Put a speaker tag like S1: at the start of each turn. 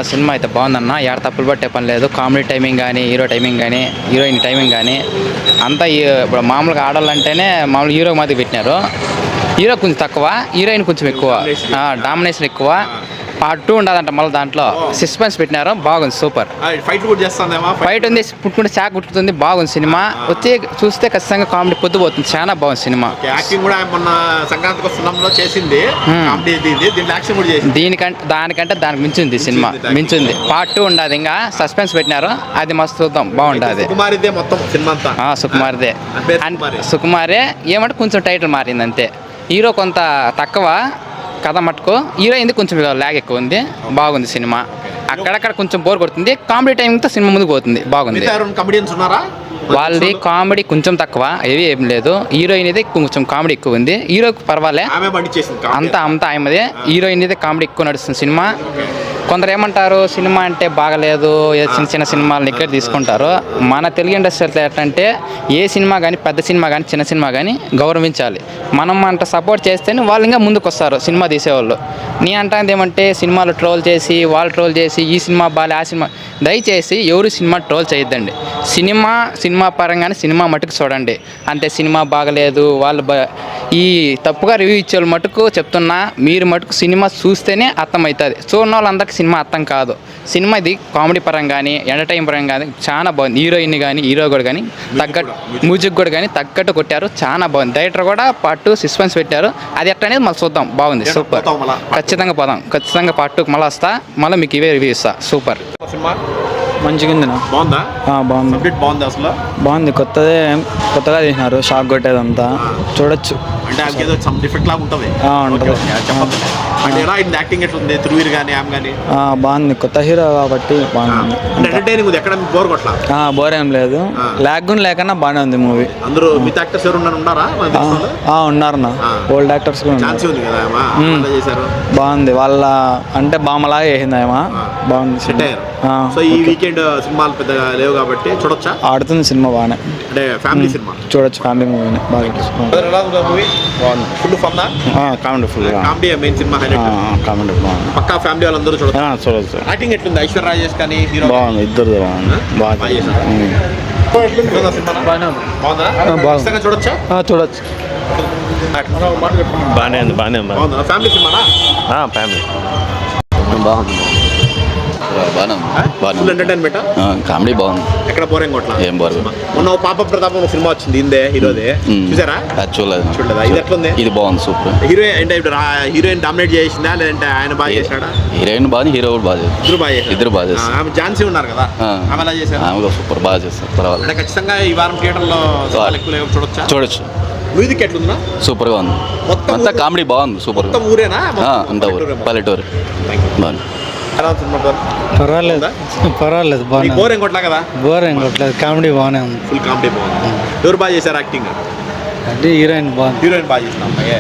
S1: Cinema అయితే బాగుందన్న, ఏడ తప్పులు పట్టే పని లేదు. కామెడీ టైమింగ్ కానీ, హీరో టైమింగ్ కానీ, హీరోయిన్ టైమింగ్ కానీ అంతా ఇప్పుడు మామూలుగా ఆడాలంటేనే మామూలు హీరో మాదిరి పెట్టినారు. హీరో కొంచెం తక్కువ, హీరోయిన్ కొంచెం ఎక్కువ, డామినేషన్ ఎక్కువ. పార్ట్ 2 ఉండదంట, మళ్ళీ దాంట్లో సస్పెన్స్ పెట్టినారు. బాగుంది, సూపర్. ఫైట్ ఉంది, పుట్టుకుంటే చాక్ పుట్టుతుంది. బాగుంది సినిమా. వచ్చి చూస్తే ఖచ్చితంగా కామెడీ పొద్దుపోతుంది. చాలా బాగుంది సినిమా. దానికంటే దానికి మించింది సినిమా, మించింది. పార్ట్ 2 ఉండదు, ఇంకా సస్పెన్స్ పెట్టినారు. అది మస్తు చూద్దాం, బాగుంటుంది. సుకుమార్దే. సుకుమారే ఏమంటే కొంచెం టైటిల్ మారింది అంతే. హీరో కొంత తక్కువ, కథ మట్టుకు. హీరోయిన్ కొంచెం ల్యాగ్ ఎక్కువ ఉంది. బాగుంది సినిమా. అక్కడక్కడ కొంచెం బోర్ కొడుతుంది. కామెడీ టైంతో సినిమా ముందుకు పోతుంది. బాగుంది. వాళ్ళది కామెడీ కొంచెం తక్కువ, ఏం లేదు. హీరోయిన్ అయితే కొంచెం కామెడీ ఎక్కువ ఉంది. హీరోకి పర్వాలే, అంతా ఆయమదే. హీరోయిన్ అయితే కామెడీ ఎక్కువ నడుస్తుంది సినిమా. కొందరు ఏమంటారు, సినిమా అంటే బాగలేదు, చిన్న చిన్న సినిమాలు నెగ్లెక్ట్ తీసుకుంటారు. మన తెలుగు ఇండస్ట్రీలో ఎట్లంటే ఏ సినిమా కానీ, పెద్ద సినిమా కానీ, చిన్న సినిమా కానీ గౌరవించాలి. మనం అంత సపోర్ట్ చేస్తేనే వాళ్ళు ఇంకా ముందుకు వస్తారు సినిమా తీసేవాళ్ళు. నీ అంటాంది ఏమంటే సినిమాలు ట్రోల్ చేసి, వాళ్ళు ట్రోల్ చేసి, ఈ సినిమా బాలే, ఆ సినిమా. దయచేసి ఎవరు సినిమా ట్రోల్ చేయొద్దండి. సినిమా పరంగానే సినిమా మటుకు చూడండి అంతే. సినిమా బాగలేదు, వాళ్ళు ఈ తప్పుగా రివ్యూ ఇచ్చే మటుకు చెప్తున్నా, మీరు మటుకు సినిమా చూస్తేనే అర్థమవుతుంది. చూడని వాళ్ళందరికీ సినిమా అర్థం కాదు. సినిమా ఇది కామెడీ పరంగా కానీ, ఎంటర్టైన్ పరంగా కానీ చాలా బాగుంది. హీరోయిన్ కానీ, హీరో కూడా కానీ తగ్గట్టు, మ్యూజిక్ కూడా కానీ తగ్గట్టు కొట్టారు. చాలా బాగుంది. డైరెక్టర్ కూడా పార్ట్ 2 సస్పెన్స్ పెట్టారు. అది ఎట్లా అనేది మళ్ళీ చూద్దాం. బాగుంది, సూపర్. ఖచ్చితంగా పోదాం. ఖచ్చితంగా పార్ట్ 2 మళ్ళీ వస్తా, మళ్ళీ మీకు ఇవే రివ్యూ ఇస్తా. సూపర్.
S2: మంచిగా ఉంది. బాగుంది. అసలు బాగుంది. కొత్తగా తీసినారు. షాక్ కొట్టేదంతా చూడొచ్చు. బాగుంది. కొత్త హీరో కాబట్టి బాగుంది. బోర్ ఏం లేదు. లాగ్ లేకన్నా బాగానే ఉంది మూవీ. ఉన్నారన్నా, ఓల్డ్ యాక్టర్స్ కూడా బాగుంది. వాళ్ళ అంటే బామ్మలాగా వేసింది ఏమా. బాగుంది. ఆడుతుంది సినిమా బాగానే. చూడొచ్చు, ఫ్యామిలీ మూవీ బాగా.
S3: పక్కా ఫ్యామిలీ వాళ్ళందరూ చూడొచ్చు. యాక్టింగ్ ఎట్లుంది? ఐశ్వర్య రాజేష్ కానీ బాగుంది. ఇద్దరు చూడొచ్చా? చూడొచ్చు. బాగానే ఉంది. ఫ్యామిలీ సినిమానా? ఫ్యామిలీ బాగుంది. కామెడీ బాగుంది. ఎక్కడ బోరింగ్ కొట్లా? ఏం బోర్. మొన్న పాప ప్రతాపం సినిమా వచ్చింది, ఇందే హీరోదే. చూసారా? చూడలేదా? ఇది ఎట్లుంది? ఇది బాగుంది, సూపర్. హీరోయిన్ అంటే ఇప్పుడు హీరోయిన్ డామినేట్ చేసిందా లేదంటే ఆయన బాగా చేశాడా? హీరోయిన్ బాగా, హీరో కూడా బాగా చేశారు. ఇద్దరు బాగా చేశారు. ఆమె ఝాన్సీ ఉన్నారు కదా, ఆమె ఎలా చేశారు? ఆమె సూపర్, బాగా చేస్తారు. పర్వాలేదు. అంటే ఖచ్చితంగా ఈ వారం థియేటర్లో చూడొచ్చు. మ్యూజిక్ ఎట్లుందా? సూపర్ గా ఉంది. మొత్తం కామెడీ బాగుంది. సూపర్. ఊరేనా? అంత ఊరు, పల్లెటూరు. బాగుంది.
S2: పర్వాలేదు.
S3: బోర్ ఏం కొట్టలా కదా?
S2: బోర్ ఏం కొట్టలేదు. కామెడీ బాగానే ఉంది.
S3: ఫుల్ కామెడీ బాగుంది. ఎవరు బాగా చేశారు యాక్టింగ్?
S2: అంటే హీరోయిన్ బాగా
S3: చేసిన అమ్మాయి.